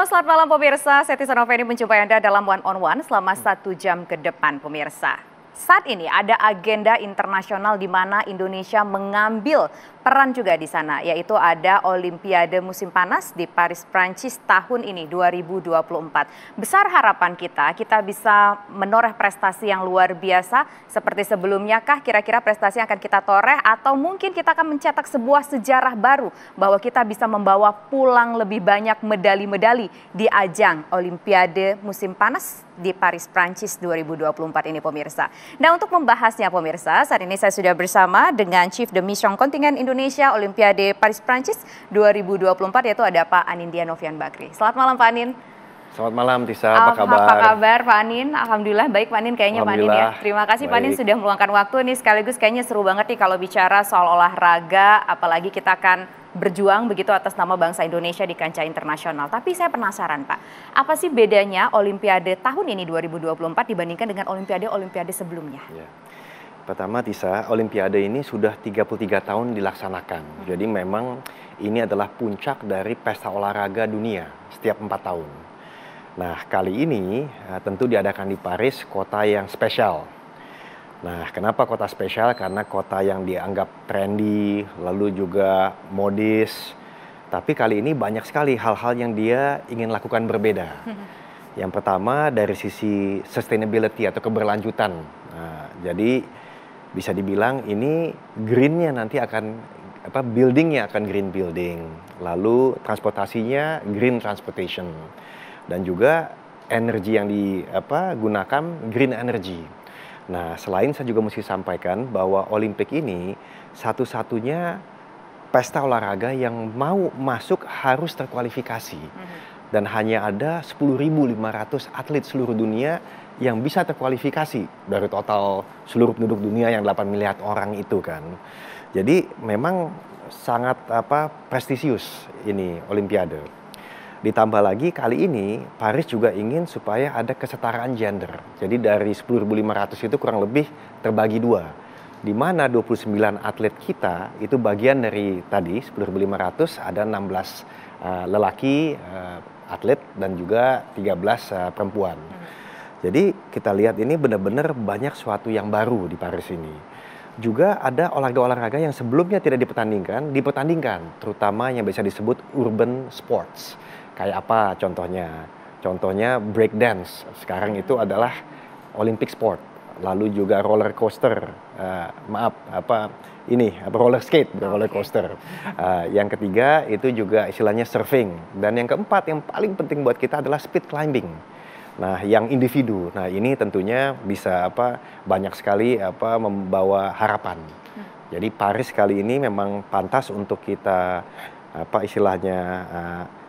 Halo, selamat malam pemirsa. Saya Tisa Noveni menjumpai Anda dalam One on One selama 1 jam ke depan pemirsa. Saat ini ada agenda internasional di mana Indonesia mengambil peran juga di sana, yaitu ada Olimpiade musim panas di Paris, Prancis tahun ini 2024. Besar harapan kita bisa menoreh prestasi yang luar biasa seperti sebelumnya kah? Kira-kira prestasi yang akan kita toreh atau mungkin kita akan mencetak sebuah sejarah baru bahwa kita bisa membawa pulang lebih banyak medali-medali di ajang Olimpiade musim panas di Paris, Prancis 2024 ini pemirsa. Nah, untuk membahasnya pemirsa, saat ini saya sudah bersama dengan Chief de Mission Kontingen Indonesia Olimpiade Paris, Prancis 2024 yaitu ada Pak Anindya Novian Bakri. Selamat malam Pak Anin. Selamat malam Tisa, apa kabar? Apa kabar Pak Anin? Alhamdulillah baik Pak Anin kayaknya Pak Anin ya. Terima kasih Pak Anin sudah meluangkan waktu nih, sekaligus kayaknya seru banget nih kalau bicara soal olahraga, apalagi kita akan berjuang begitu atas nama bangsa Indonesia di kancah internasional. Tapi saya penasaran Pak, apa sih bedanya Olimpiade tahun ini 2024 dibandingkan dengan Olimpiade sebelumnya? Ya. Pertama Tisa, Olimpiade ini sudah 33 tahun dilaksanakan. Jadi memang ini adalah puncak dari pesta olahraga dunia setiap 4 tahun. Nah, kali ini tentu diadakan di Paris, kota yang spesial. Nah, kenapa kota spesial? Karena kota yang dianggap trendy, lalu juga modis. Tapi kali ini banyak sekali hal-hal yang dia ingin lakukan berbeda. Yang pertama dari sisi sustainability atau keberlanjutan. Nah, jadi bisa dibilang ini greennya nanti akan buildingnya akan green building, lalu transportasinya green transportation. Dan juga energi yang digunakan green energy. Nah, selain saya juga mesti sampaikan bahwa Olimpik ini satu-satunya pesta olahraga yang mau masuk harus terkualifikasi. Dan hanya ada 10.500 atlet seluruh dunia yang bisa terkualifikasi dari total seluruh penduduk dunia yang 8 miliar orang itu kan. Jadi memang sangat prestisius ini Olimpiade. Ditambah lagi kali ini Paris juga ingin supaya ada kesetaraan gender. Jadi dari 10.500 itu kurang lebih terbagi dua. Di mana 29 atlet kita itu bagian dari tadi 10.500 ada 16 lelaki atlet dan juga 13 perempuan. Jadi kita lihat ini benar-benar banyak sesuatu yang baru di Paris ini. Juga ada olahraga-olahraga yang sebelumnya tidak dipertandingkan, terutama yang bisa disebut urban sports. Kayak apa contohnya? Contohnya break dance. Sekarang itu adalah Olympic sport. Lalu juga roller coaster. Roller skate, bukan roller coaster. Yang ketiga itu juga istilahnya surfing. Dan yang keempat yang paling penting buat kita adalah speed climbing. Nah, yang individu. Nah, ini tentunya bisa banyak sekali membawa harapan. Jadi Paris kali ini memang pantas untuk kita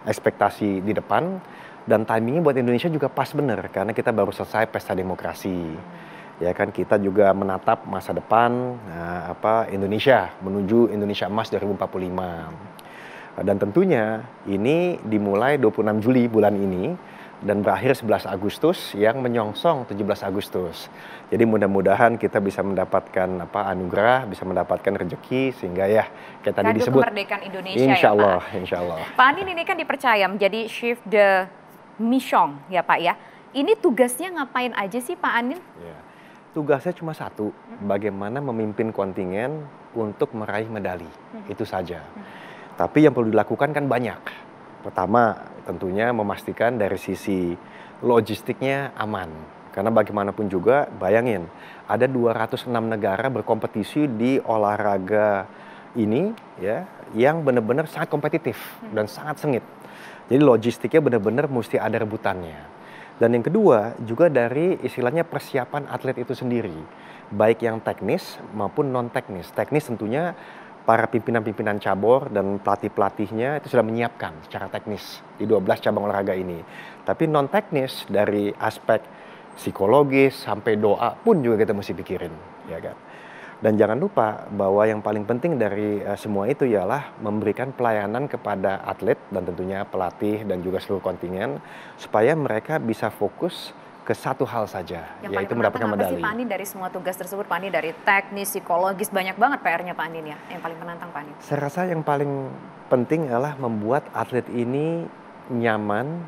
ekspektasi di depan, dan timingnya buat Indonesia juga pas bener karena kita baru selesai pesta demokrasi. Ya kan, kita juga menatap masa depan Indonesia menuju Indonesia Emas 2045. Dan tentunya ini dimulai 26 Juli bulan ini dan berakhir 11 Agustus yang menyongsong 17 Agustus. Jadi mudah-mudahan kita bisa mendapatkan anugerah, bisa mendapatkan rezeki sehingga ya kayak tadi disebut kemerdekaan Indonesia insya Allah, ya Pak. Insya Allah. Pak Anin ini kan dipercaya menjadi Chief de Mission ya Pak ya. Ini tugasnya ngapain aja sih Pak Anin? Ya. Tugasnya cuma satu, bagaimana memimpin kontingen untuk meraih medali. Itu saja. Tapi yang perlu dilakukan kan banyak. Pertama, tentunya memastikan dari sisi logistiknya aman. Karena bagaimanapun juga, bayangin, ada 206 negara berkompetisi di olahraga ini ya, yang benar-benar sangat kompetitif dan sangat sengit. Jadi logistiknya benar-benar mesti ada rebutannya. Dan yang kedua, juga dari istilahnya persiapan atlet itu sendiri. Baik yang teknis maupun non-teknis. Teknis tentunya para pimpinan-pimpinan cabur dan pelatih-pelatihnya itu sudah menyiapkan secara teknis di 12 cabang olahraga ini. Tapi non-teknis dari aspek psikologis sampai doa pun juga kita mesti pikirin, ya kan. Dan jangan lupa bahwa yang paling penting dari semua itu ialah memberikan pelayanan kepada atlet dan tentunya pelatih dan juga seluruh kontingen supaya mereka bisa fokus ke satu hal saja, yaitu mendapatkan medali. Apa sih Pak Anin dari semua tugas tersebut, Pak Anin, dari teknis, psikologis, banyak banget PR-nya Pak Anin ya, yang paling menantang Pak Anin? Saya rasa yang paling penting adalah membuat atlet ini nyaman,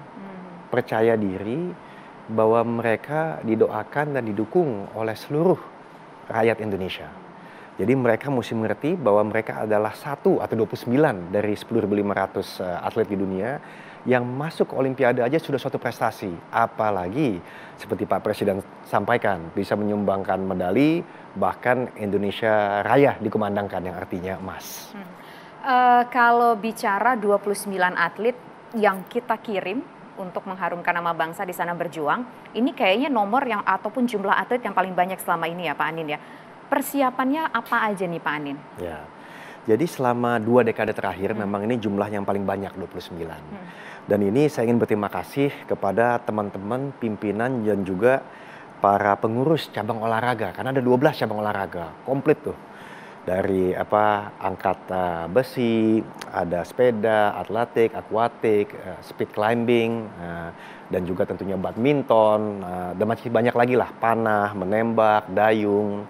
percaya diri bahwa mereka didoakan dan didukung oleh seluruh rakyat Indonesia. Jadi mereka mesti mengerti bahwa mereka adalah 1 atau 29 dari 10.500 atlet di dunia yang masuk ke Olimpiade aja sudah suatu prestasi. Apalagi seperti Pak Presiden sampaikan, bisa menyumbangkan medali, bahkan Indonesia Raya dikumandangkan yang artinya emas. Kalau bicara 29 atlet yang kita kirim untuk mengharumkan nama bangsa di sana berjuang, ini kayaknya nomor yang ataupun jumlah atlet yang paling banyak selama ini ya Pak Anin ya. Persiapannya apa aja nih Pak Anin? Ya, jadi selama 2 dekade terakhir memang ini jumlah yang paling banyak 29. Dan ini saya ingin berterima kasih kepada teman-teman pimpinan dan juga para pengurus cabang olahraga, karena ada 12 cabang olahraga komplit tuh. Dari angkat besi, ada sepeda, atletik, akuatik, speed climbing, dan juga tentunya badminton, dan masih banyak lagi lah, panah, menembak, dayung.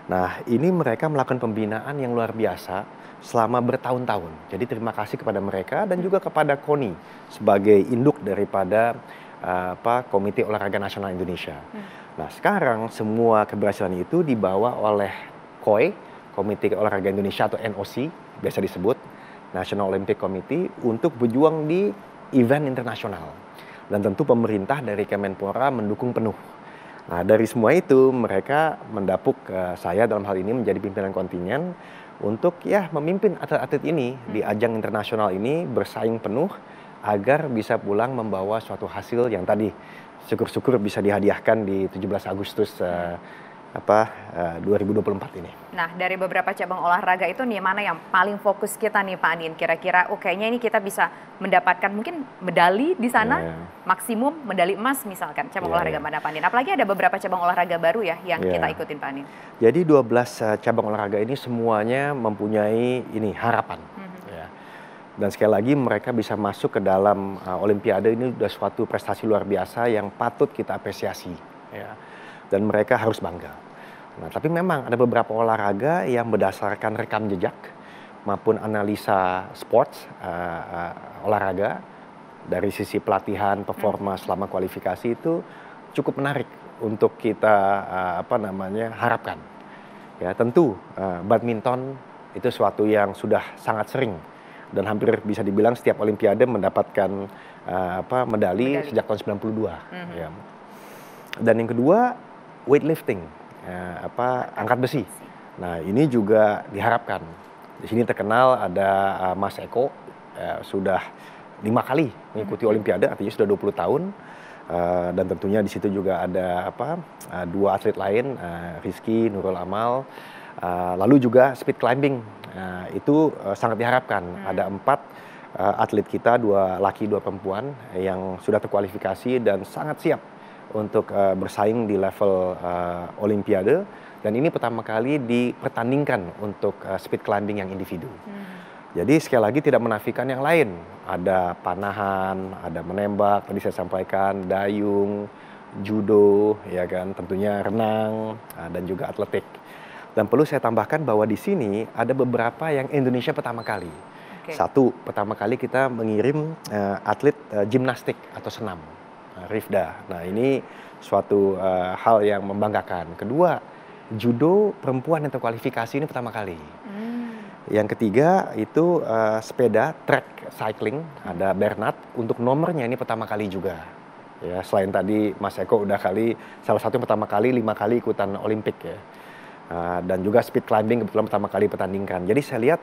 Nah, ini mereka melakukan pembinaan yang luar biasa selama bertahun-tahun. Jadi terima kasih kepada mereka dan juga kepada KONI sebagai induk daripada Komite Olahraga Nasional Indonesia. Nah, sekarang semua keberhasilan itu dibawa oleh KOI, Komite Olahraga Indonesia atau NOC, biasa disebut National Olympic Committee, untuk berjuang di event internasional. Dan tentu pemerintah dari Kemenpora mendukung penuh. Nah, dari semua itu mereka mendapuk saya dalam hal ini menjadi pimpinan kontingen untuk ya memimpin atlet-atlet ini di ajang internasional ini bersaing penuh agar bisa pulang membawa suatu hasil yang tadi syukur-syukur bisa dihadiahkan di 17 Agustus 2024 ini. Nah, dari beberapa cabang olahraga itu nih mana yang paling fokus kita nih Pak Anin? Kira-kira kayaknya ini kita bisa mendapatkan mungkin medali di sana, maksimum medali emas misalkan cabang olahraga mana Pak Anin? Apalagi ada beberapa cabang olahraga baru ya yang kita ikutin Pak Anin. Jadi 12 cabang olahraga ini semuanya mempunyai harapan. Dan sekali lagi mereka bisa masuk ke dalam Olimpiade ini sudah suatu prestasi luar biasa yang patut kita apresiasi. Dan mereka harus bangga. Nah, tapi memang ada beberapa olahraga yang berdasarkan rekam jejak maupun analisa sports olahraga dari sisi pelatihan, performa selama kualifikasi itu cukup menarik untuk kita harapkan. Ya, tentu badminton itu suatu yang sudah sangat sering dan hampir bisa dibilang setiap Olimpiade mendapatkan medali sejak tahun 92. Ya. Dan yang kedua weightlifting, angkat besi. Nah, ini juga diharapkan. Di sini terkenal ada Mas Eko, sudah 5 kali mengikuti Olimpiade, artinya sudah 20 tahun. Dan tentunya di situ juga ada 2 atlet lain, Rizky, Nurul Amal. Lalu juga speed climbing, itu sangat diharapkan. Ada 4 atlet kita, 2 laki 2 perempuan yang sudah terkualifikasi dan sangat siap untuk bersaing di level Olimpiade, dan ini pertama kali dipertandingkan untuk speed climbing yang individu. Jadi sekali lagi tidak menafikan yang lain, ada panahan, ada menembak, tadi saya sampaikan, dayung, judo, ya kan, tentunya renang, dan juga atletik. Dan perlu saya tambahkan bahwa di sini ada beberapa yang Indonesia pertama kali. Satu, pertama kali kita mengirim atlet gimnastik atau senam. Rifda. Nah, ini suatu hal yang membanggakan. Kedua, judo perempuan yang terkualifikasi ini pertama kali. Yang ketiga itu sepeda track cycling, ada Bernard, untuk nomornya ini pertama kali juga. Ya, selain tadi Mas Eko udah salah satu yang pertama kali 5 kali ikutan Olimpik ya. Dan juga speed climbing kebetulan pertama kali pertandingkan. Jadi saya lihat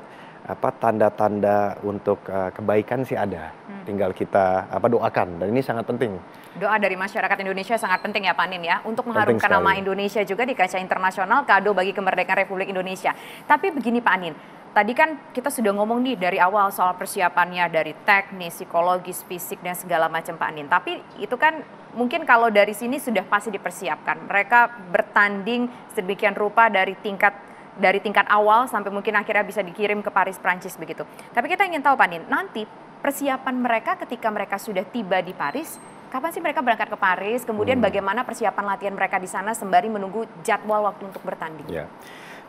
tanda-tanda untuk kebaikan sih ada. Tinggal kita doakan, dan ini sangat penting. Doa dari masyarakat Indonesia sangat penting ya Pak Anin ya, untuk mengharumkan nama Indonesia juga di kancah internasional, kado bagi kemerdekaan Republik Indonesia. Tapi begini Pak Anin, tadi kan kita sudah ngomong nih dari awal soal persiapannya dari teknis, psikologis, fisik dan segala macam Pak Anin. Tapi itu kan mungkin kalau dari sini sudah pasti dipersiapkan. Mereka bertanding sedemikian rupa dari tingkat awal sampai mungkin akhirnya bisa dikirim ke Paris, Prancis begitu. Tapi kita ingin tahu Pak Anin, nanti persiapan mereka ketika mereka sudah tiba di Paris, kapan sih mereka berangkat ke Paris? Kemudian bagaimana persiapan latihan mereka di sana sembari menunggu jadwal waktu untuk bertanding? Ya.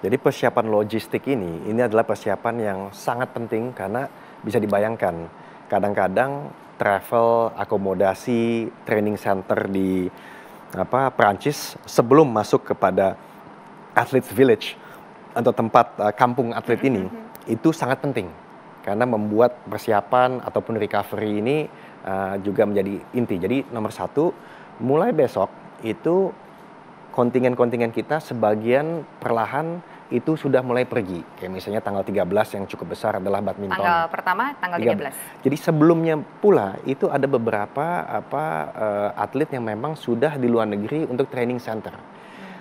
Jadi persiapan logistik ini adalah persiapan yang sangat penting karena bisa dibayangkan kadang-kadang travel, akomodasi, training center di Perancis sebelum masuk kepada Athletes Village atau tempat kampung atlet ini, itu sangat penting karena membuat persiapan ataupun recovery ini juga menjadi inti. Jadi nomor satu, mulai besok itu kontingen-kontingen kita sebagian perlahan itu sudah mulai pergi. Kayak misalnya tanggal 13 yang cukup besar adalah badminton. Tanggal pertama tanggal 13. Jadi sebelumnya pula itu ada beberapa atlet yang memang sudah di luar negeri untuk training center.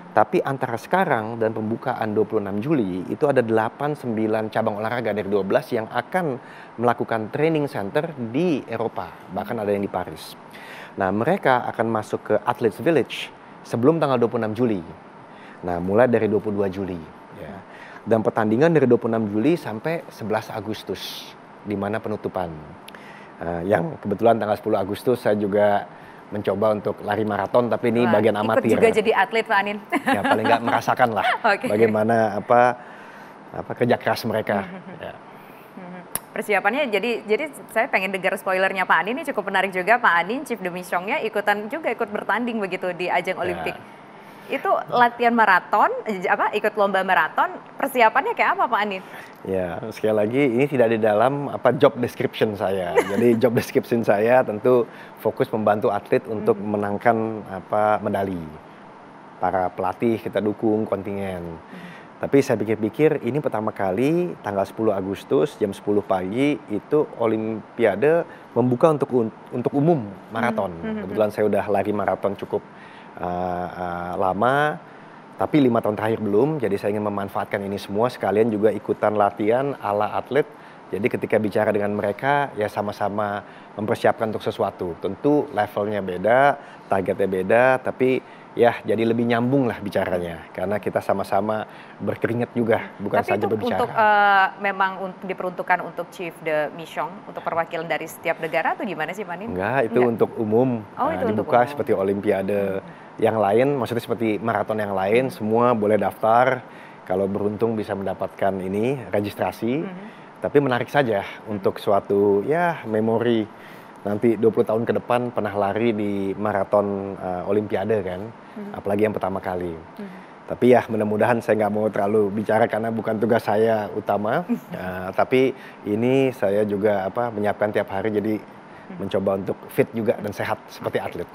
Tapi antara sekarang dan pembukaan 26 Juli itu ada 8-9 cabang olahraga dari 12 yang akan melakukan training center di Eropa, bahkan ada yang di Paris. Nah, mereka akan masuk ke Athletes Village sebelum tanggal 26 Juli. Nah, mulai dari 22 Juli. Ya. Dan pertandingan dari 26 Juli sampai 11 Agustus, di mana penutupan. Yang kebetulan tanggal 10 Agustus saya juga mencoba untuk lari maraton, tapi ini bagian amatir. Ikut juga jadi atlet, Pak Anin. Ya, paling nggak merasakan lah bagaimana kerja keras mereka. Ya. Persiapannya jadi saya pengen dengar spoilernya Pak Anin, ini cukup menarik juga. Pak Anin, Chief de Mission-nya ikut bertanding begitu di ajang Olimpik. Itu latihan maraton, ikut lomba maraton, persiapannya kayak apa Pak Anin? Ya, sekali lagi ini tidak di dalam job description saya. Jadi job description saya tentu fokus membantu atlet untuk menangkan medali. Para pelatih kita dukung kontingen. Tapi saya pikir-pikir ini pertama kali tanggal 10 Agustus jam 10 pagi itu Olimpiade membuka untuk umum maraton. Kebetulan saya udah lari maraton cukup lama, tapi 5 tahun terakhir belum. Jadi saya ingin memanfaatkan ini semua sekalian juga ikutan latihan ala atlet. Jadi ketika bicara dengan mereka ya sama-sama mempersiapkan untuk sesuatu. Tentu levelnya beda, targetnya beda, tapi ya jadi lebih nyambung lah bicaranya karena kita sama-sama berkeringat juga, bukan saja berbicara. Untuk memang diperuntukkan untuk Chief de Mission, untuk perwakilan dari setiap negara atau gimana sih Pak Anin? Enggak, itu untuk umum. Itu dibuka untuk umum. seperti Olimpiade yang lain, maksudnya seperti maraton yang lain, semua boleh daftar. Kalau beruntung bisa mendapatkan ini registrasi. Tapi menarik saja untuk suatu memori. Nanti 20 tahun ke depan pernah lari di maraton Olimpiade kan, apalagi yang pertama kali. Tapi ya mudah-mudahan saya nggak mau terlalu bicara karena bukan tugas saya utama. Tapi ini saya juga menyiapkan tiap hari, jadi mencoba untuk fit juga dan sehat seperti atlet.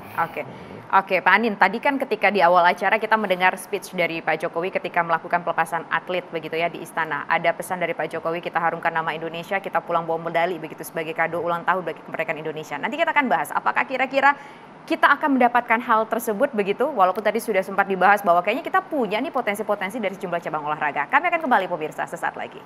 Oke, Pak Anin, tadi kan ketika di awal acara kita mendengar speech dari Pak Jokowi ketika melakukan pelepasan atlet begitu ya di istana. Ada pesan dari Pak Jokowi, kita harumkan nama Indonesia, kita pulang bawa medali begitu sebagai kado ulang tahun bagi kemerdekaan Indonesia. Nanti kita akan bahas apakah kira-kira kita akan mendapatkan hal tersebut begitu, walaupun tadi sudah sempat dibahas bahwa kayaknya kita punya nih potensi-potensi dari sejumlah cabang olahraga. Kami akan kembali pemirsa sesaat lagi.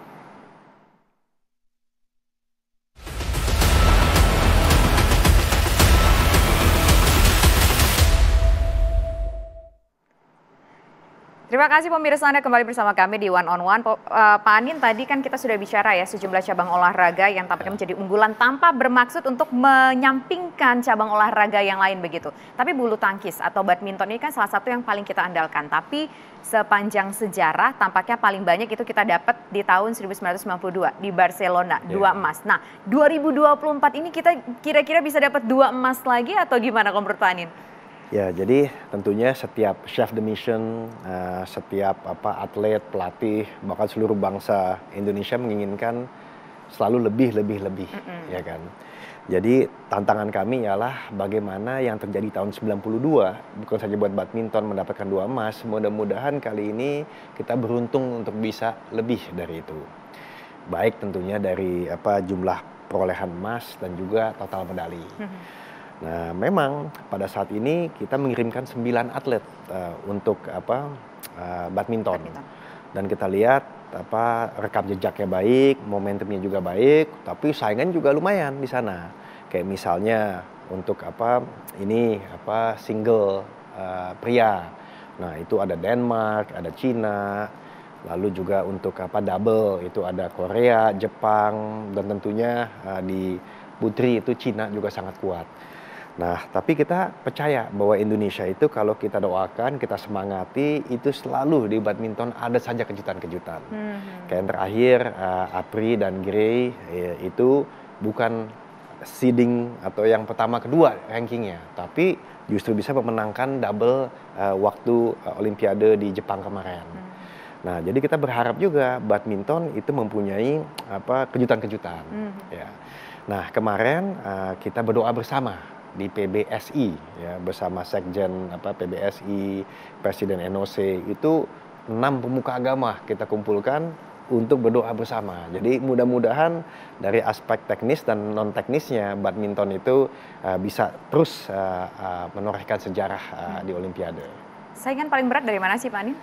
Terima kasih pemirsa, Anda kembali bersama kami di One on One. Pak Anin, tadi kan kita sudah bicara ya sejumlah cabang olahraga yang tampaknya menjadi unggulan tanpa bermaksud untuk menyampingkan cabang olahraga yang lain begitu. Tapi bulu tangkis atau badminton ini kan salah satu yang paling kita andalkan. Tapi sepanjang sejarah tampaknya paling banyak itu kita dapat di tahun 1992 di Barcelona, 2 emas. Nah, 2024 ini kita kira-kira bisa dapat 2 emas lagi atau gimana kalau menurut Pak Anin? Ya, jadi tentunya setiap chef de mission, setiap atlet, pelatih, bahkan seluruh bangsa Indonesia menginginkan selalu lebih, ya kan. Jadi tantangan kami ialah bagaimana yang terjadi tahun 92, bukan saja buat badminton mendapatkan 2 emas, mudah-mudahan kali ini kita beruntung untuk bisa lebih dari itu. Baik tentunya dari jumlah perolehan emas dan juga total medali. Nah, memang pada saat ini kita mengirimkan 9 atlet untuk badminton. Dan kita lihat rekam jejaknya baik, momentumnya juga baik, tapi saingan juga lumayan di sana. Kayak misalnya untuk single pria. Nah, itu ada Denmark, ada Cina, lalu juga untuk double itu ada Korea, Jepang, dan tentunya di putri itu Cina juga sangat kuat. Nah, tapi kita percaya bahwa Indonesia itu kalau kita doakan, kita semangati, itu selalu di badminton ada saja kejutan-kejutan. Kayak yang terakhir, Apri dan Gray itu bukan seeding atau yang pertama kedua rankingnya, tapi justru bisa memenangkan double waktu Olimpiade di Jepang kemarin. Nah, jadi kita berharap juga badminton itu mempunyai kejutan-kejutan. Ya. Nah, kemarin kita berdoa bersama di PBSI ya, bersama Sekjen PBSI, Presiden NOC, itu 6 pemuka agama kita kumpulkan untuk berdoa bersama. Jadi mudah-mudahan dari aspek teknis dan non teknisnya badminton itu bisa terus menorehkan sejarah di Olimpiade. Saingan paling berat dari mana sih Pak Anin?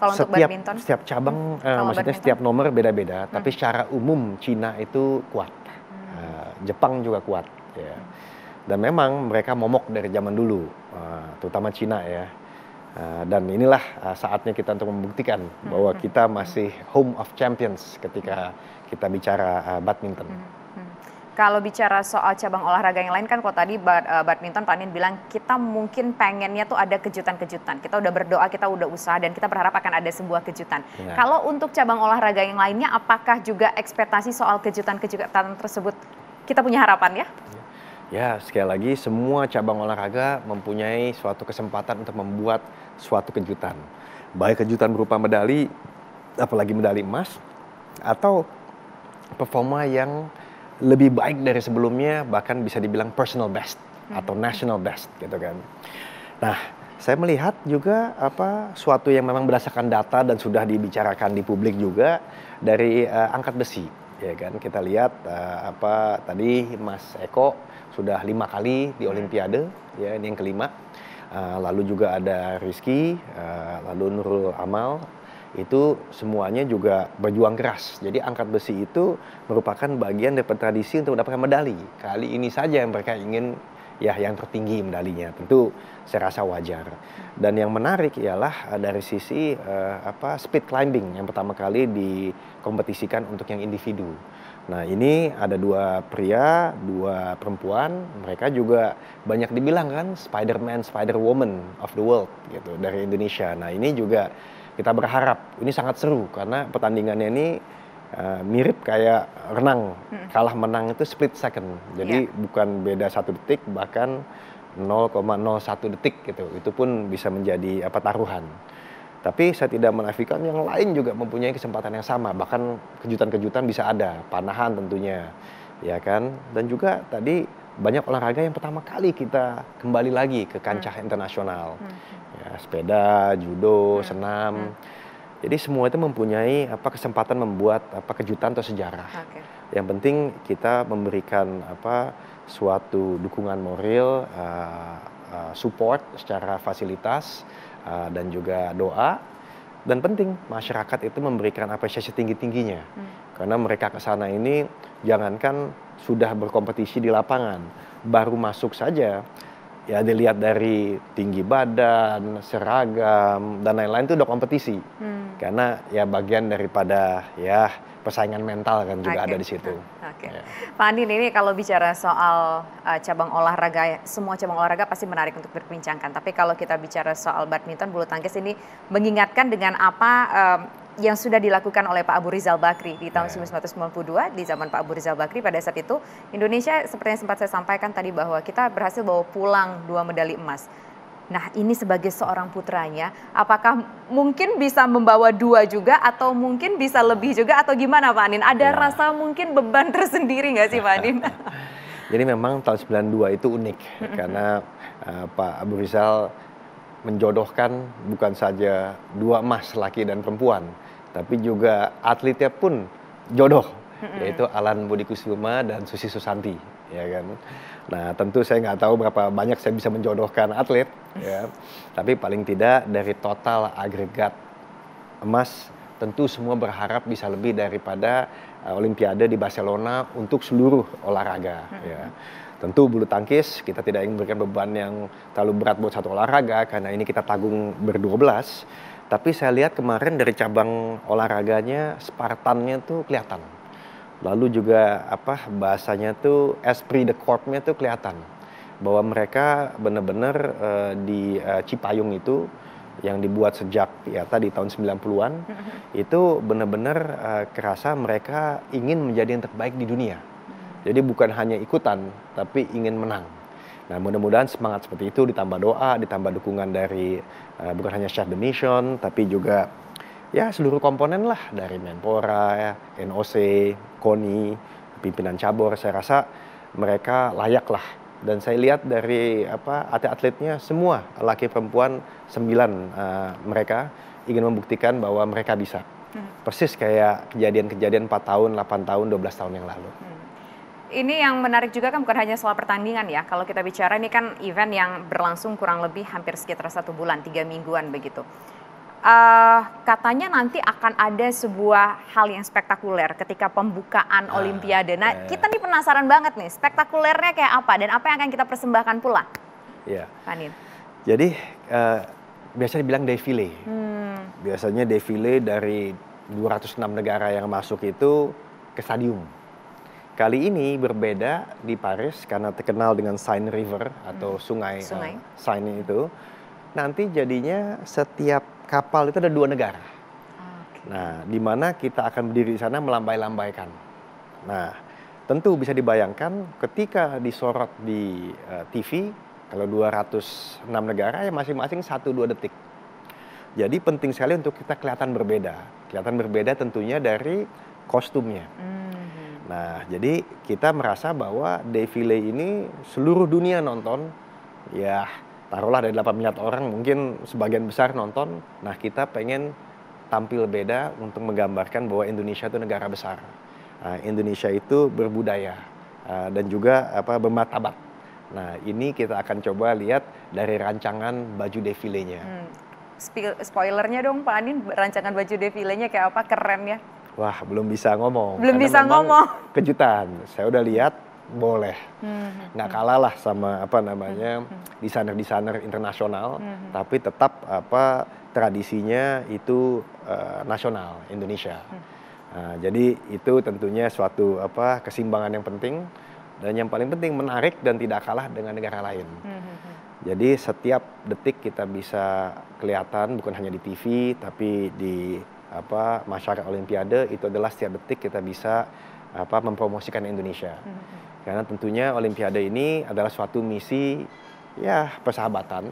Kalau untuk badminton? Setiap cabang, maksudnya setiap nomor beda-beda, tapi secara umum Cina itu kuat, Jepang juga kuat, ya. Dan memang mereka momok dari zaman dulu, terutama Cina ya. Dan inilah saatnya kita untuk membuktikan bahwa kita masih home of champions ketika kita bicara badminton. Kalau bicara soal cabang olahraga yang lain kan kalau tadi badminton Pak Anin bilang kita mungkin pengennya tuh ada kejutan-kejutan. Kita udah berdoa, kita udah usaha dan kita berharap akan ada sebuah kejutan. Ya. Kalau untuk cabang olahraga yang lainnya apakah juga ekspektasi soal kejutan-kejutan tersebut kita punya harapan ya? Ya, sekali lagi semua cabang olahraga mempunyai suatu kesempatan untuk membuat suatu kejutan. Baik kejutan berupa medali, apalagi medali emas, atau performa yang lebih baik dari sebelumnya, bahkan bisa dibilang personal best atau national best gitu kan. Nah, saya melihat juga suatu yang memang berdasarkan data dan sudah dibicarakan di publik juga dari angkat besi. Ya kan, kita lihat tadi Mas Eko sudah 5 kali di Olimpiade, ya ini yang kelima. Lalu juga ada Rizky, lalu Nurul Amal, itu semuanya juga berjuang keras. Jadi angkat besi itu merupakan bagian dari tradisi untuk mendapatkan medali. Kali ini saja yang mereka ingin ya yang tertinggi medalinya. Tentu saya rasa wajar. Dan yang menarik ialah dari sisi speed climbing yang pertama kali dikompetisikan untuk yang individu. Nah, ini ada 2 pria, 2 perempuan, mereka juga banyak dibilang kan Spider-Man, Spider-Woman of the world gitu dari Indonesia. Nah, ini juga kita berharap ini sangat seru karena pertandingannya ini mirip kayak renang, kalah menang itu split second. Jadi bukan beda 1 detik, bahkan 0,01 detik gitu. Itu pun bisa menjadi taruhan. Tapi saya tidak menafikan yang lain juga mempunyai kesempatan yang sama, bahkan kejutan-kejutan bisa ada, panahan tentunya, ya kan. Dan juga tadi banyak olahraga yang pertama kali kita kembali lagi ke kancah internasional, ya, sepeda, judo, senam. Jadi semua itu mempunyai kesempatan membuat kejutan atau sejarah. Yang penting kita memberikan suatu dukungan moral, support secara fasilitas. Dan juga doa, dan penting masyarakat itu memberikan apresiasi tinggi-tingginya karena mereka ke sana ini jangankan sudah berkompetisi di lapangan, baru masuk saja ya dilihat dari tinggi badan, seragam dan lain-lain itu udah kompetisi karena ya bagian daripada ya persaingan mental kan juga ada di situ. Ya. Pak Andin, ini kalau bicara soal cabang olahraga, semua cabang olahraga pasti menarik untuk diperbincangkan. Tapi kalau kita bicara soal badminton, bulu tangkis ini mengingatkan dengan apa yang sudah dilakukan oleh Pak Abu Rizal Bakri di tahun 1992 di zaman Pak Abu Rizal Bakri. Pada saat itu Indonesia seperti yang sempat saya sampaikan tadi bahwa kita berhasil bawa pulang 2 medali emas. Nah, ini sebagai seorang putranya, apakah mungkin bisa membawa 2 juga atau mungkin bisa lebih juga atau gimana Pak Anin? Ada rasa mungkin beban tersendiri nggak sih Pak Anin? Jadi memang tahun 92 itu unik karena Pak Abu Rizal menjodohkan bukan saja 2 emas laki dan perempuan, tapi juga atletnya pun jodoh, yaitu Alan Budi Kusuma dan Susi Susanti, ya kan. Nah, tentu saya nggak tahu berapa banyak saya bisa menjodohkan atlet, ya. Tapi paling tidak dari total agregat emas, tentu semua berharap bisa lebih daripada Olimpiade di Barcelona untuk seluruh olahraga, ya. Tentu bulu tangkis kita tidak ingin memberikan beban yang terlalu berat buat satu olahraga karena ini kita tanggung ber-12. Tapi saya lihat kemarin dari cabang olahraganya Spartannya tuh kelihatan. Lalu juga bahasanya tuh esprit de corps-nya tuh kelihatan. Bahwa mereka benar-benar di Cipayung itu yang dibuat sejak ya tadi tahun 90-an itu benar-benar kerasa mereka ingin menjadi yang terbaik di dunia. Jadi bukan hanya ikutan, tapi ingin menang. Nah, mudah-mudahan semangat seperti itu ditambah doa, ditambah dukungan dari bukan hanya Chef the Mission, tapi juga ya seluruh komponen lah dari Menpora, ya, NOC, KONI, pimpinan cabur. Saya rasa mereka layak lah. Dan saya lihat dari atlet-atletnya semua laki perempuan 9 mereka ingin membuktikan bahwa mereka bisa. Persis kayak kejadian-kejadian 4 tahun, 8 tahun, 12 tahun yang lalu. Ini yang menarik juga kan bukan hanya soal pertandingan ya. Kalau kita bicara ini kan event yang berlangsung kurang lebih hampir sekitar 1 bulan, 3 mingguan begitu. Katanya nanti akan ada sebuah hal yang spektakuler ketika pembukaan Olimpiade. Nah, kita nih penasaran banget nih, spektakulernya kayak apa dan apa yang akan kita persembahkan pula? Iya. Panin. Jadi biasa dibilang defile. Biasanya defile dari 206 negara yang masuk itu ke stadium. Kali ini berbeda di Paris karena terkenal dengan Seine River atau sungai. Seine itu. Nanti jadinya setiap kapal itu ada 2 negara. Nah, di mana kita akan berdiri di sana melambai-lambaikan. Nah, tentu bisa dibayangkan ketika disorot di TV, kalau 206 negara ya masing-masing 1-2 detik. Jadi penting sekali untuk kita kelihatan berbeda. Kelihatan berbeda tentunya dari kostumnya. Nah, jadi kita merasa bahwa defile ini seluruh dunia nonton, ya taruhlah dari 8 miliar orang mungkin sebagian besar nonton. Nah, kita pengen tampil beda untuk menggambarkan bahwa Indonesia itu negara besar. Indonesia itu berbudaya dan juga bermartabat. Nah, ini kita akan coba lihat dari rancangan baju defilenya. Spoilernya dong Pak Anin, rancangan baju defilenya kayak apa, keren ya? Wah, belum bisa ngomong. Belum bisa ngomong. Kejutan. Saya udah lihat, boleh. Nggak kalah lah sama desainer-desainer internasional, tapi tetap tradisinya itu nasional Indonesia. Jadi itu tentunya suatu keseimbangan yang penting dan yang paling penting menarik dan tidak kalah dengan negara lain. Jadi setiap detik kita bisa kelihatan bukan hanya di TV tapi di masyarakat Olimpiade itu adalah setiap detik kita bisa mempromosikan Indonesia. Karena tentunya Olimpiade ini adalah suatu misi ya persahabatan,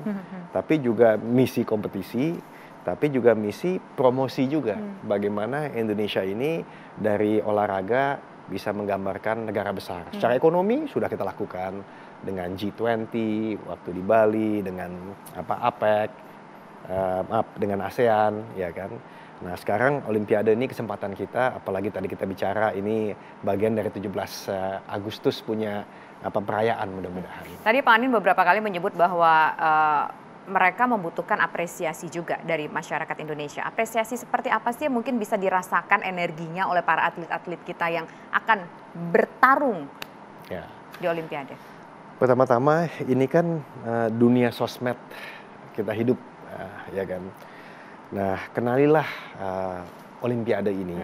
tapi juga misi kompetisi, tapi juga misi promosi juga. Bagaimana Indonesia ini dari olahraga bisa menggambarkan negara besar. Secara ekonomi sudah kita lakukan dengan G20 waktu di Bali, dengan APEC, dengan ASEAN, ya kan. Nah, sekarang Olimpiade ini kesempatan kita, apalagi tadi kita bicara ini bagian dari 17 Agustus punya perayaan mudah-mudahan. Tadi Pak Anin beberapa kali menyebut bahwa mereka membutuhkan apresiasi juga dari masyarakat Indonesia. Apresiasi seperti apa sih yang mungkin bisa dirasakan energinya oleh para atlet-atlet kita yang akan bertarung di Olimpiade? Pertama-tama ini kan dunia sosmed kita hidup, ya kan. Nah, kenalilah Olimpiade ini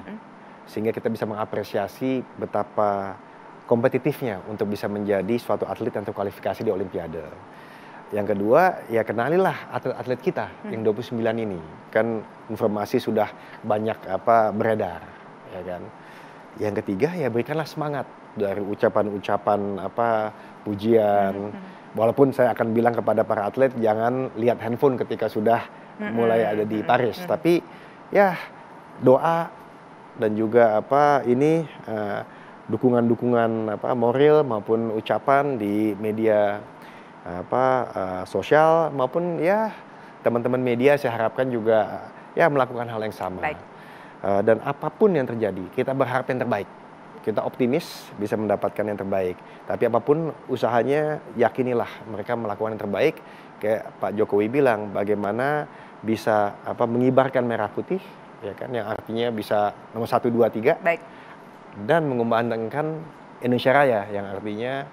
sehingga kita bisa mengapresiasi betapa kompetitifnya untuk bisa menjadi suatu atlet yang terkualifikasi di Olimpiade. Yang kedua, ya kenalilah atlet-atlet kita yang 29 ini. Kan informasi sudah banyak beredar, ya kan. Yang ketiga, ya berikanlah semangat dari ucapan-ucapan pujian. Walaupun saya akan bilang kepada para atlet jangan lihat handphone ketika sudah mulai ada di Paris, tapi ya doa dan juga dukungan-dukungan moral maupun ucapan di media sosial maupun ya teman-teman media saya harapkan juga ya melakukan hal yang sama. Dan apapun yang terjadi kita berharap yang terbaik. Kita optimis bisa mendapatkan yang terbaik. Tapi apapun usahanya yakinilah mereka melakukan yang terbaik. Kayak Pak Jokowi bilang bagaimana bisa mengibarkan merah putih, ya kan, yang artinya bisa nomor 1, 2, 3. Baik. Dan mengumandangkan Indonesia Raya yang artinya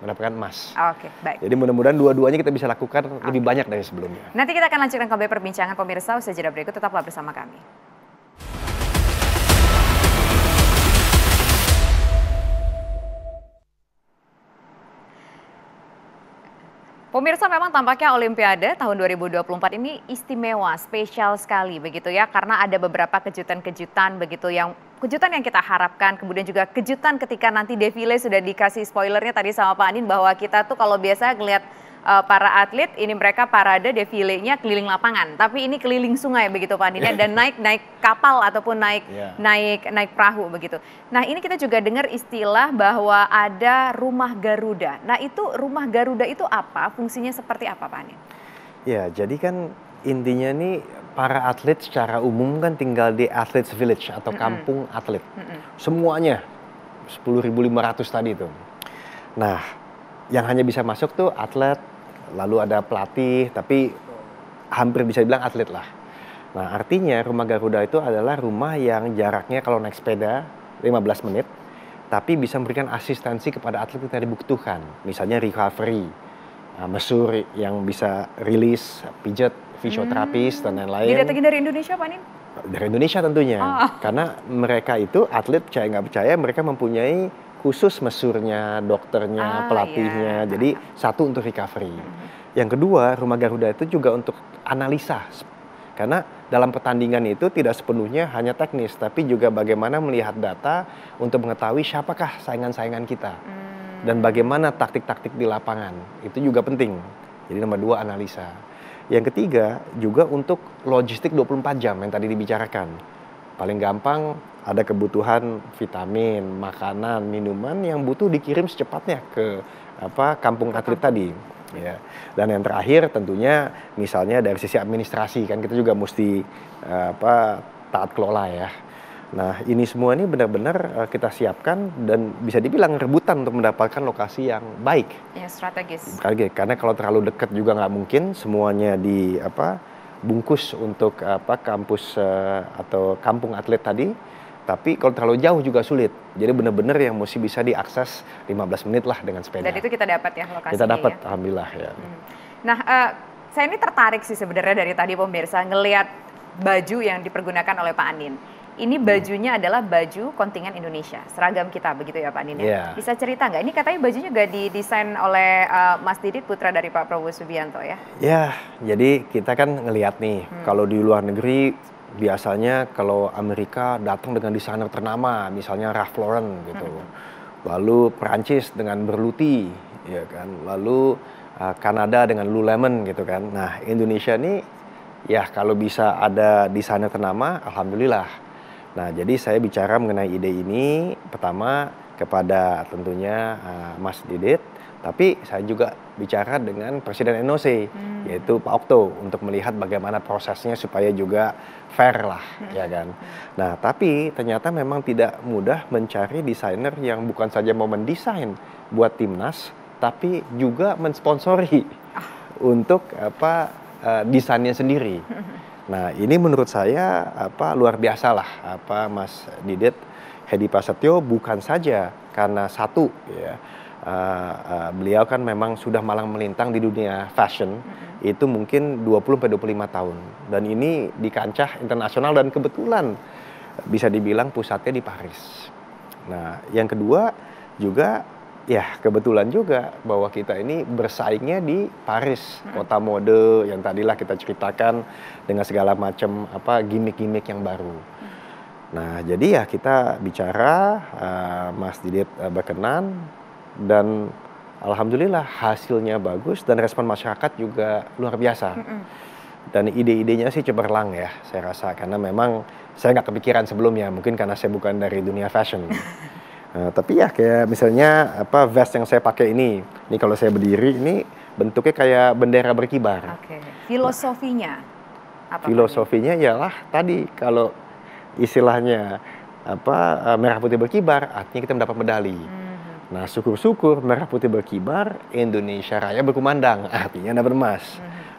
mendapatkan emas. Oke, baik. Jadi mudah-mudahan dua-duanya kita bisa lakukan lebih banyak dari sebelumnya. Nanti kita akan lanjutkan kembali perbincangan pemirsa usai jeda berikut, tetaplah bersama kami. Pemirsa, memang tampaknya Olimpiade tahun 2024 ini istimewa, spesial sekali begitu ya, karena ada beberapa kejutan-kejutan begitu kejutan yang kita harapkan, kemudian juga kejutan ketika nanti defile sudah dikasih spoilernya tadi sama Pak Andin bahwa kita tuh kalau biasa ngelihat para atlet ini mereka parade defilenya keliling lapangan, tapi ini keliling sungai begitu Pak Andin ya, dan naik kapal ataupun naik perahu begitu. Nah, ini kita juga dengar istilah bahwa ada rumah Garuda. Nah, itu rumah Garuda itu apa? Fungsinya seperti apa Pak Andin? Ya, jadi kan intinya nih para atlet secara umum kan tinggal di Athletes Village atau kampung atlet. Semuanya 10.500 tadi itu. Nah, yang hanya bisa masuk tuh atlet, lalu ada pelatih, tapi hampir bisa dibilang atlet lah. Nah, artinya rumah Garuda itu adalah rumah yang jaraknya kalau naik sepeda 15 menit, tapi bisa memberikan asistensi kepada atlet yang dibutuhkan. Misalnya recovery, mesur yang bisa rilis, pijat, fisioterapis, dan lain-lain. Didatengin dari Indonesia Pak Nin? Dari Indonesia tentunya. Karena mereka itu atlet, percaya nggak percaya, mereka mempunyai khusus mesurnya, dokternya, pelatihnya. Jadi satu untuk recovery. Yang kedua, rumah Garuda itu juga untuk analisa. Karena dalam pertandingan itu tidak sepenuhnya hanya teknis, tapi juga bagaimana melihat data untuk mengetahui siapakah saingan-saingan kita. Dan bagaimana taktik-taktik di lapangan. Itu juga penting. Jadi nomor 2, analisa. Yang ketiga, juga untuk logistik 24 jam yang tadi dibicarakan. Paling gampang, ada kebutuhan vitamin, makanan, minuman yang butuh dikirim secepatnya ke kampung atlet tadi. Ya. Dan yang terakhir tentunya misalnya dari sisi administrasi kan kita juga mesti taat kelola ya. Nah, ini semua ini benar-benar kita siapkan dan bisa dibilang rebutan untuk mendapatkan lokasi yang baik. Ya, strategis. Karena kalau terlalu dekat juga nggak mungkin semuanya bungkus untuk kampus atau kampung atlet tadi. Tapi kalau terlalu jauh juga sulit. Jadi benar-benar yang mesti bisa diakses 15 menit lah dengan sepeda. Dan itu kita dapat ya lokasinya. Kita dapat, ya? alhamdulillah ya. Nah, saya ini tertarik sih sebenarnya dari tadi pemirsa ngelihat baju yang dipergunakan oleh Pak Andin. Ini bajunya adalah baju kontingen Indonesia, seragam kita begitu ya Pak Andin ya. Bisa cerita nggak? Ini katanya bajunya juga didesain oleh Mas Didit, putra dari Pak Prabowo Subianto ya? Ya, jadi kita kan ngelihat nih, kalau di luar negeri biasanya kalau Amerika datang dengan desainer ternama, misalnya Ralph Lauren gitu. Lalu Perancis dengan Berluti, ya kan. Lalu Kanada dengan Lululemon gitu kan. Nah, Indonesia nih ya kalau bisa ada desainer ternama, alhamdulillah. Nah, jadi saya bicara mengenai ide ini pertama kepada tentunya Mas Didit, tapi saya juga bicara dengan Presiden NOC, yaitu Pak Okto, untuk melihat bagaimana prosesnya supaya juga fair lah, ya kan. Nah, tapi ternyata memang tidak mudah mencari desainer yang bukan saja mau mendesain buat timnas, tapi juga mensponsori untuk desainnya sendiri. Nah, ini menurut saya luar biasa lah, Mas Didit Hedi Prasetyo bukan saja karena satu ya. Beliau kan memang sudah malang melintang di dunia fashion itu mungkin 20-25 tahun dan ini di kancah internasional dan kebetulan bisa dibilang pusatnya di Paris. Nah, yang kedua juga ya kebetulan juga bahwa kita ini bersaingnya di Paris, kota mode yang tadilah kita ceritakan dengan segala macam gimmick-gimmick yang baru. Nah, jadi ya kita bicara, Mas Didit berkenan dan alhamdulillah hasilnya bagus dan respon masyarakat juga luar biasa. Dan ide-idenya sih cemerlang ya saya rasa karena memang saya nggak kepikiran sebelumnya mungkin karena saya bukan dari dunia fashion. Tapi ya kayak misalnya vest yang saya pakai ini kalau saya berdiri ini bentuknya kayak bendera berkibar. Oke. Filosofinya apa? Filosofinya ialah tadi kalau istilahnya merah putih berkibar artinya kita mendapat medali. Nah, syukur-syukur merah putih berkibar, Indonesia Raya berkumandang, artinya dapat emas.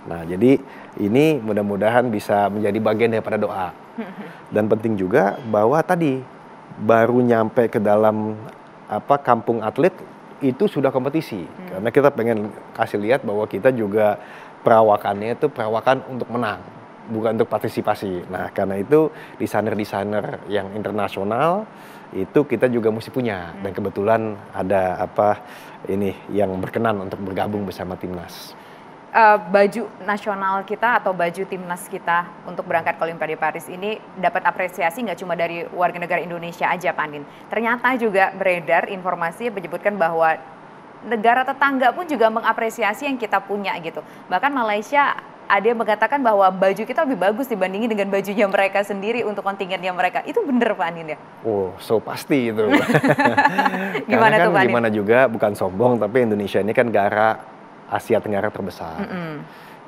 Nah, jadi ini mudah-mudahan bisa menjadi bagian daripada doa. Dan penting juga bahwa tadi baru nyampe ke dalam kampung atlet itu sudah kompetisi. Karena kita pengen kasih lihat bahwa kita juga perawakannya itu perawakan untuk menang, bukan untuk partisipasi. Nah, karena itu desainer-desainer yang internasional itu kita juga mesti punya dan kebetulan ada ini yang berkenan untuk bergabung bersama timnas. baju nasional kita atau baju timnas kita untuk berangkat ke Olimpiade Paris ini dapat apresiasi nggak cuma dari warga negara Indonesia aja, Pak Andin. Ternyata juga beredar informasi yang menyebutkan bahwa negara tetangga pun juga mengapresiasi yang kita punya gitu. Bahkan Malaysia ada yang mengatakan bahwa baju kita lebih bagus dibandingin dengan bajunya mereka sendiri untuk kontingennya mereka. Itu benar, Pak Andin ya? Oh, so pasti itu. Gimana tuh, Pak Andin? Gimana juga, bukan sombong, tapi Indonesia ini kan negara Asia Tenggara terbesar.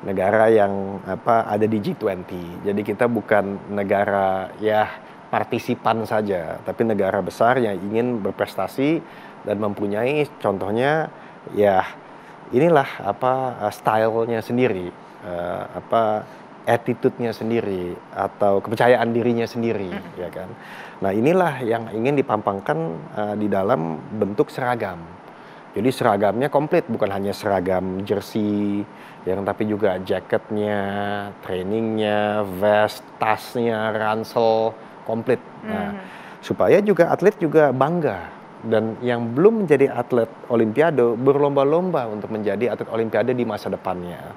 Negara yang ada di G20. Jadi kita bukan negara ya partisipan saja, tapi negara besar yang ingin berprestasi dan mempunyai contohnya ya inilah stylenya sendiri, attitude-nya sendiri atau kepercayaan dirinya sendiri, ya kan. Nah, inilah yang ingin dipampangkan di dalam bentuk seragam. Jadi seragamnya komplit, bukan hanya seragam jersey, tapi juga jaketnya, trainingnya, vest, tasnya, ransel, komplit. Nah, supaya juga atlet juga bangga. Dan yang belum menjadi atlet Olimpiade berlomba-lomba untuk menjadi atlet Olimpiade di masa depannya.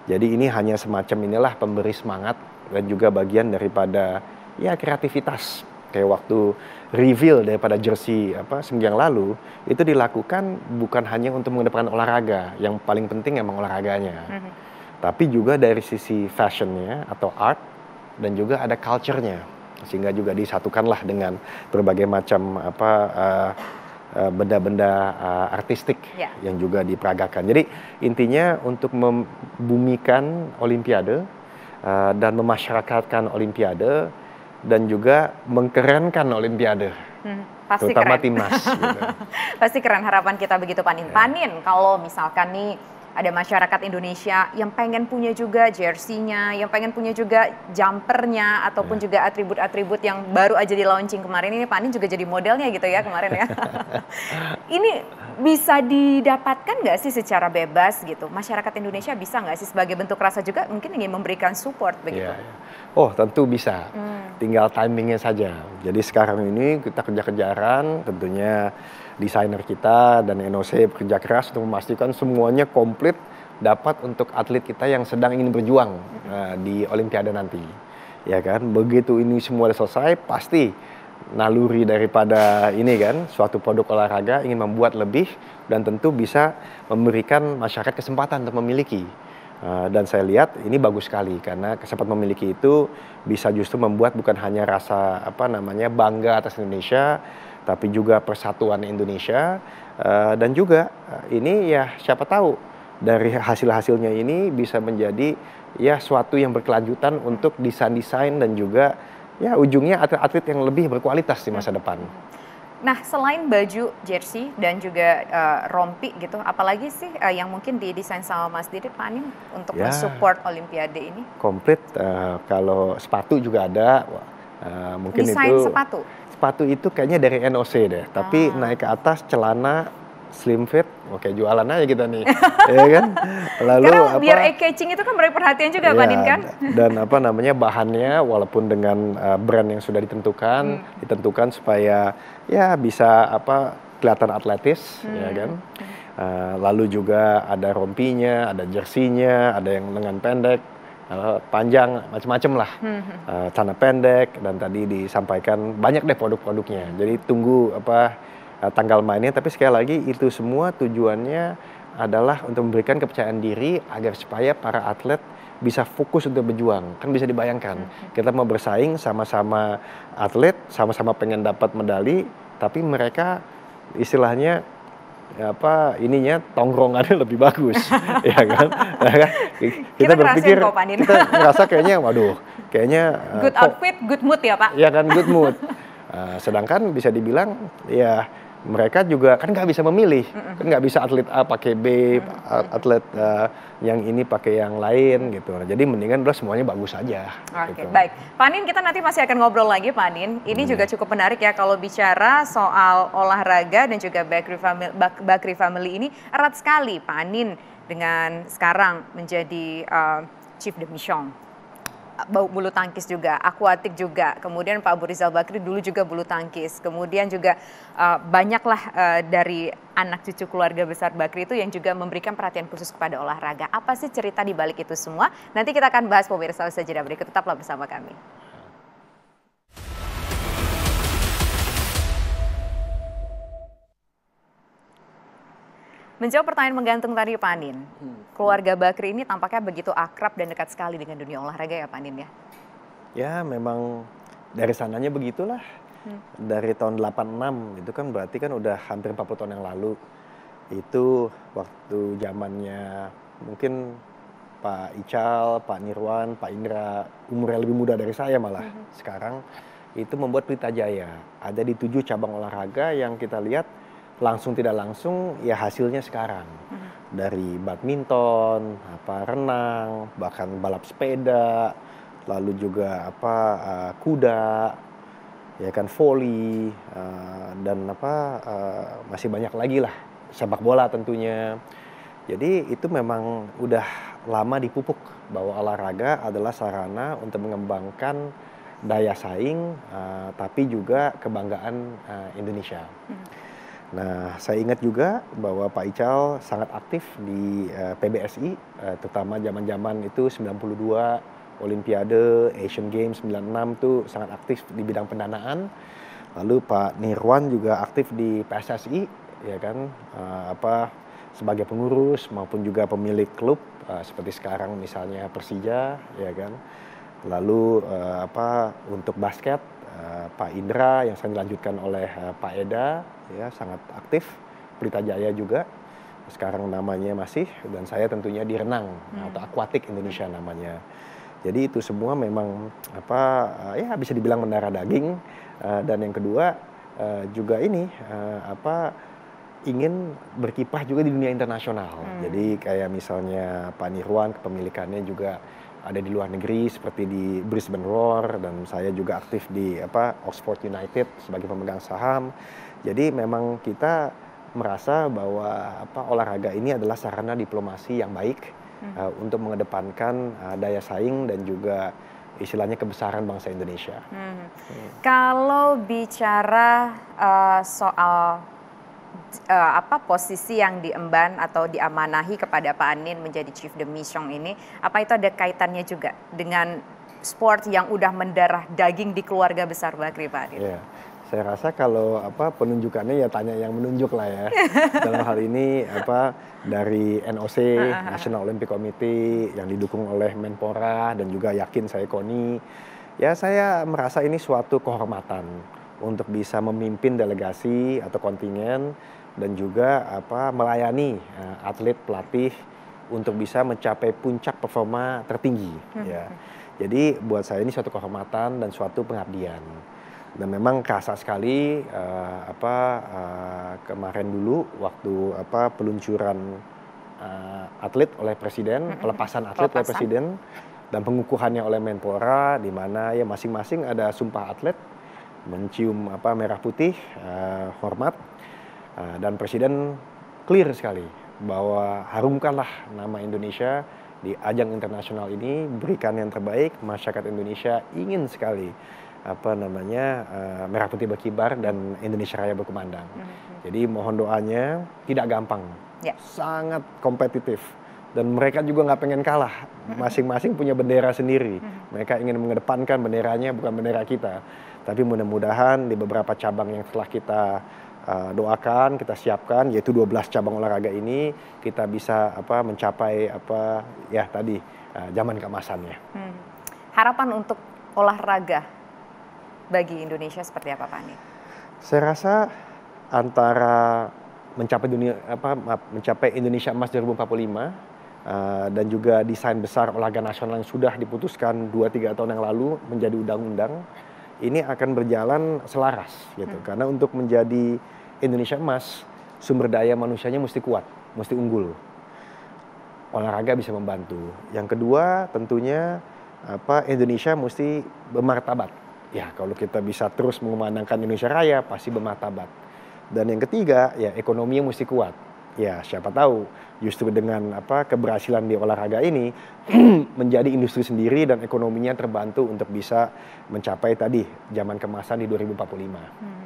Jadi ini hanya semacam inilah pemberi semangat dan juga bagian daripada ya kreativitas. Kayak waktu reveal daripada jersey seminggu yang lalu, itu dilakukan bukan hanya untuk mengedepankan olahraga, yang paling penting emang olahraganya. Tapi juga dari sisi fashionnya atau art, dan juga ada culture-nya. Sehingga juga disatukanlah dengan berbagai macam benda-benda artistik yang juga diperagakan. Jadi intinya untuk membumikan Olimpiade dan memasyarakatkan Olimpiade, dan juga mengkerenkan Olimpiade, pasti terutama keren. timnas. Gitu. Pasti keren, harapan kita begitu, Pak Andin. Pak Andin, kalau misalkan nih ada masyarakat Indonesia yang pengen punya juga jersey-nya, yang pengen punya juga jumpernya, ataupun juga atribut-atribut yang baru aja di launching kemarin ini, Pak Andin juga jadi modelnya gitu ya kemarin ya. Ini bisa didapatkan nggak sih secara bebas gitu? Masyarakat Indonesia bisa nggak sih sebagai bentuk rasa juga mungkin ingin memberikan support begitu? Oh, tentu bisa. Tinggal timingnya saja. Jadi sekarang ini kita kejar-kejaran, tentunya desainer kita dan NOC bekerja keras untuk memastikan semuanya komplit dapat untuk atlet kita yang sedang ingin berjuang di Olimpiade nanti. Ya kan, begitu ini semua sudah selesai, pasti naluri daripada ini kan, suatu produk olahraga ingin membuat lebih dan tentu bisa memberikan masyarakat kesempatan untuk memiliki. Dan saya lihat ini bagus sekali karena kesempatan memiliki itu bisa justru membuat bukan hanya rasa bangga atas Indonesia, tapi juga persatuan Indonesia, dan juga ini ya siapa tahu dari hasil-hasilnya ini bisa menjadi ya suatu yang berkelanjutan untuk desain-desain dan juga ya ujungnya atlet-atlet yang lebih berkualitas di masa depan. Nah, selain baju, jersey, dan juga rompi gitu, apalagi sih yang mungkin didesain sama Mas Didit, Pak Andin, untuk mensupport Olimpiade ini? Komplit, kalau sepatu juga ada, mungkin desain itu. sepatu? Sepatu itu kayaknya dari NOC deh, tapi naik ke atas celana slim fit, oke jualan aja kita nih, ya kan? Lalu karena biar eye-catching itu kan beri perhatian juga, Pak Andin kan? Dan bahannya walaupun dengan brand yang sudah ditentukan supaya ya bisa kelihatan atletis, ya kan? Lalu juga ada rompinya, ada jersinya, ada yang lengan pendek, panjang, macam-macam lah, celana pendek, dan tadi disampaikan banyak deh produk-produknya. Jadi tunggu tanggal mainnya, tapi sekali lagi itu semua tujuannya adalah untuk memberikan kepercayaan diri agar supaya para atlet bisa fokus untuk berjuang. Kan bisa dibayangkan, kita mau bersaing sama-sama atlet, sama-sama pengen dapat medali, tapi mereka istilahnya tongkrongannya lebih bagus, ya kan? Kita berpikir, kok, Pak Andin. kita ngerasa kayaknya, waduh, kayaknya good outfit, good mood ya, Pak? Ya kan, good mood. Sedangkan bisa dibilang, ya mereka juga kan nggak bisa memilih, kan nggak bisa atlet A pakai B, atlet yang ini pakai yang lain gitu. Jadi mendingan udah semuanya bagus aja. Oke, baik. Pak Andin, kita nanti masih akan ngobrol lagi, Pak Andin. Ini juga cukup menarik ya kalau bicara soal olahraga dan juga Bakri Family ini erat sekali, Pak Andin, dengan sekarang menjadi Chief de Mission. bulu tangkis juga, akuatik juga, kemudian Pak Abu Rizal Bakri dulu juga bulu tangkis, kemudian juga banyaklah dari anak cucu keluarga besar Bakri itu yang juga memberikan perhatian khusus kepada olahraga. Apa sih cerita di balik itu semua? Nanti kita akan bahas pemirsa usaha jeda berikut, tetaplah bersama kami. Menjawab pertanyaan menggantung tadi Pak Anin, keluarga Bakri ini tampaknya begitu akrab dan dekat sekali dengan dunia olahraga ya Pak Anin ya? Ya memang dari sananya begitulah. Dari tahun 86 itu kan berarti kan udah hampir 40 tahun yang lalu. Itu waktu zamannya mungkin Pak Ical, Pak Nirwan, Pak Indra, umurnya lebih muda dari saya malah. Sekarang itu membuat Pelita Jaya. Ada di 7 cabang olahraga yang kita lihat langsung tidak langsung ya hasilnya sekarang. Dari badminton, renang, bahkan balap sepeda, lalu juga kuda, ya kan voli, dan masih banyak lagi lah, sepak bola tentunya. Jadi itu memang udah lama dipupuk bahwa olahraga adalah sarana untuk mengembangkan daya saing, tapi juga kebanggaan Indonesia. Nah, saya ingat juga bahwa Pak Ical sangat aktif di PBSI, terutama zaman-zaman itu 92, Olimpiade, Asian Games 96 tuh sangat aktif di bidang pendanaan. Lalu Pak Nirwan juga aktif di PSSI, ya kan, sebagai pengurus maupun juga pemilik klub, seperti sekarang misalnya Persija, ya kan. Lalu untuk basket, Pak Indra yang sekarang dilanjutkan oleh Pak Eda, ya sangat aktif. Pelita Jaya juga sekarang namanya masih, dan saya tentunya di renang atau akuatik Indonesia namanya. Jadi itu semua memang ya bisa dibilang mendarah daging, dan yang kedua juga ini ingin berkiprah juga di dunia internasional. Jadi kayak misalnya Pak Nirwan kepemilikannya juga ada di luar negeri seperti di Brisbane Roar, dan saya juga aktif di Oxford United sebagai pemegang saham. Jadi memang kita merasa bahwa olahraga ini adalah sarana diplomasi yang baik untuk mengedepankan daya saing dan juga istilahnya kebesaran bangsa Indonesia. Kalau bicara soal posisi yang diemban atau diamanahi kepada Pak Anin menjadi Chief de Mission ini, apa itu ada kaitannya juga dengan sport yang udah mendarah daging di keluarga besar Bakri, Pak Anin? Ya, saya rasa kalau penunjukannya ya tanya yang menunjuk lah ya. Dalam hal ini dari NOC, National Olympic Committee, yang didukung oleh Menpora dan juga yakin saya KONI. Ya saya merasa ini suatu kehormatan untuk bisa memimpin delegasi atau kontingen dan juga melayani atlet pelatih untuk bisa mencapai puncak performa tertinggi. Ya. Jadi buat saya ini suatu kehormatan dan suatu pengabdian. Dan memang kerasa sekali kemarin dulu waktu peluncuran atlet oleh Presiden, pelepasan atlet oleh Presiden, dan pengukuhannya oleh Menpora, di mana ya masing-masing ada sumpah atlet, mencium merah putih, hormat, dan Presiden clear sekali bahwa harumkanlah nama Indonesia di ajang internasional ini, berikan yang terbaik. Masyarakat Indonesia ingin sekali merah putih berkibar dan Indonesia Raya berkumandang. Jadi mohon doanya, tidak gampang, sangat kompetitif. Dan mereka juga nggak pengen kalah, masing-masing punya bendera sendiri. Mereka ingin mengedepankan benderanya, bukan bendera kita. Tapi mudah-mudahan di beberapa cabang yang telah kita doakan, kita siapkan, yaitu 12 cabang olahraga ini, kita bisa mencapai zaman keemasannya. Harapan untuk olahraga bagi Indonesia seperti apa, Pak Anin? Saya rasa antara mencapai Indonesia Emas 2045 dan juga desain besar olahraga nasional yang sudah diputuskan 2-3 tahun yang lalu menjadi undang-undang, ini akan berjalan selaras gitu. Karena untuk menjadi Indonesia Emas, sumber daya manusianya mesti kuat, mesti unggul. Olahraga bisa membantu. Yang kedua tentunya Indonesia mesti bermartabat. Ya, kalau kita bisa terus mengumandangkan Indonesia Raya pasti bermartabat. Dan yang ketiga ya ekonominya mesti kuat. ya siapa tahu justru dengan keberhasilan di olahraga ini menjadi industri sendiri dan ekonominya terbantu untuk bisa mencapai tadi zaman kemasan di 2045.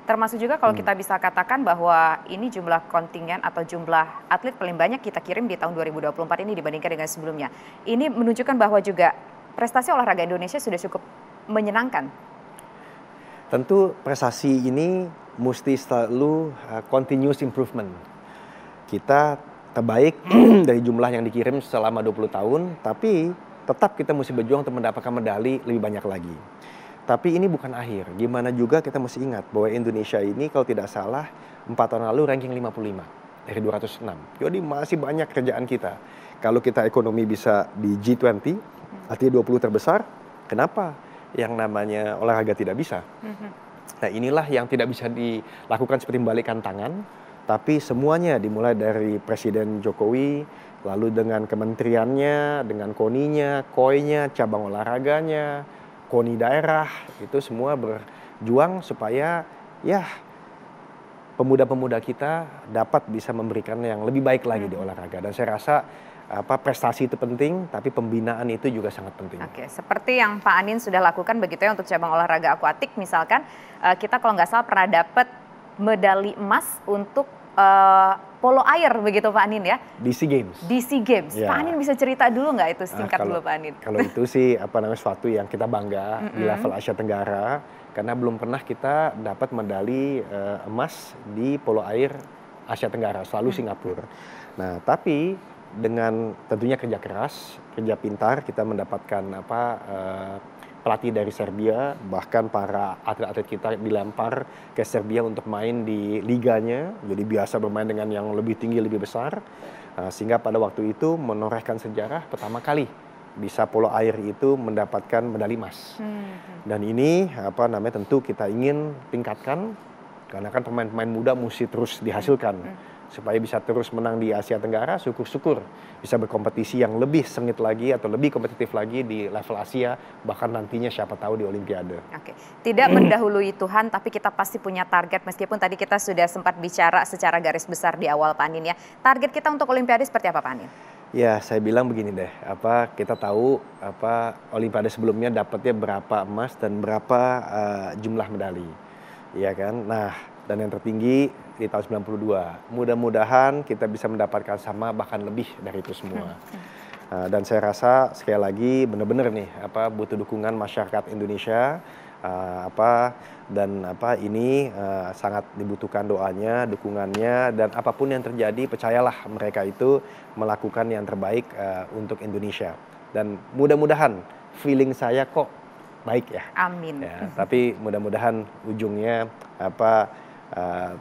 Termasuk juga kalau kita bisa katakan bahwa ini jumlah kontingen atau jumlah atlet paling banyak kita kirim di tahun 2024 ini dibandingkan dengan sebelumnya. Ini menunjukkan bahwa juga prestasi olahraga Indonesia sudah cukup menyenangkan. Tentu prestasi ini mesti selalu continuous improvement. Kita terbaik dari jumlah yang dikirim selama 20 tahun, tapi tetap kita mesti berjuang untuk mendapatkan medali lebih banyak lagi. Tapi ini bukan akhir. Gimana juga kita mesti ingat bahwa Indonesia ini kalau tidak salah 4 tahun lalu ranking 55 dari 206. Jadi masih banyak kerjaan kita. Kalau kita ekonomi bisa di G20, artinya 20 terbesar, kenapa yang namanya olahraga tidak bisa? Nah inilah yang tidak bisa dilakukan seperti membalikkan tangan, tapi semuanya dimulai dari Presiden Jokowi, lalu dengan kementeriannya, dengan KONI-nya, KOI-nya, cabang olahraganya, KONI daerah, itu semua berjuang supaya ya pemuda-pemuda kita dapat bisa memberikan yang lebih baik lagi di olahraga. Dan saya rasa prestasi itu penting, tapi pembinaan itu juga sangat penting. Oke, seperti yang Pak Anin sudah lakukan begitu ya untuk cabang olahraga akuatik, misalkan kita kalau nggak salah pernah dapat medali emas untuk polo air begitu Pak Anin ya? Di SEA Games. Di SEA Games. Ya. Pak Anin bisa cerita dulu nggak itu singkat dulu Pak Anin? Kalau itu sih suatu yang kita bangga di level Asia Tenggara, karena belum pernah kita dapat medali emas di polo air Asia Tenggara, selalu Singapura. Nah tapi dengan tentunya kerja keras, kerja pintar, kita mendapatkan pelatih dari Serbia, bahkan para atlet-atlet kita dilempar ke Serbia untuk main di liganya, jadi biasa bermain dengan yang lebih tinggi, lebih besar, sehingga pada waktu itu menorehkan sejarah pertama kali bisa polo air itu mendapatkan medali emas. Dan ini tentu kita ingin tingkatkan, karena kan pemain-pemain muda mesti terus dihasilkan. Supaya bisa terus menang di Asia Tenggara, syukur-syukur bisa berkompetisi yang lebih sengit lagi atau lebih kompetitif lagi di level Asia, bahkan nantinya siapa tahu di Olimpiade. Oke, tidak mendahului Tuhan, tapi kita pasti punya target, meskipun tadi kita sudah sempat bicara secara garis besar di awal Pak Anin ya. Target kita untuk Olimpiade seperti apa Pak Anin? Ya, saya bilang begini deh, kita tahu Olimpiade sebelumnya dapatnya berapa emas dan berapa jumlah medali, ya kan? Nah, dan yang tertinggi di tahun 92. Mudah-mudahan kita bisa mendapatkan sama bahkan lebih dari itu semua. Dan saya rasa sekali lagi benar-benar nih butuh dukungan masyarakat Indonesia ini sangat dibutuhkan doanya, dukungannya, dan apapun yang terjadi percayalah mereka itu melakukan yang terbaik untuk Indonesia. Dan mudah-mudahan feeling saya kok baik ya. Amin. Ya, tapi mudah-mudahan ujungnya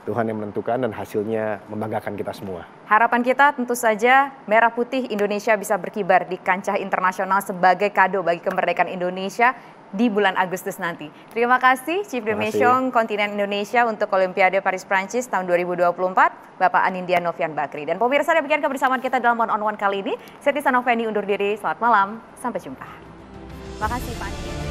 Tuhan yang menentukan dan hasilnya membanggakan kita semua. Harapan kita tentu saja Merah Putih Indonesia bisa berkibar di kancah internasional sebagai kado bagi kemerdekaan Indonesia di bulan Agustus nanti. Terima kasih Chief Demesyong Kontinen Indonesia untuk Olimpiade Paris Prancis tahun 2024, Bapak Anindya Novian Bakri. Dan pemirsa, demikian kebersamaan kita dalam One on One kali ini. Saya Tisa Noveni undur diri, selamat malam, sampai jumpa. Terima kasih Pak Anindya.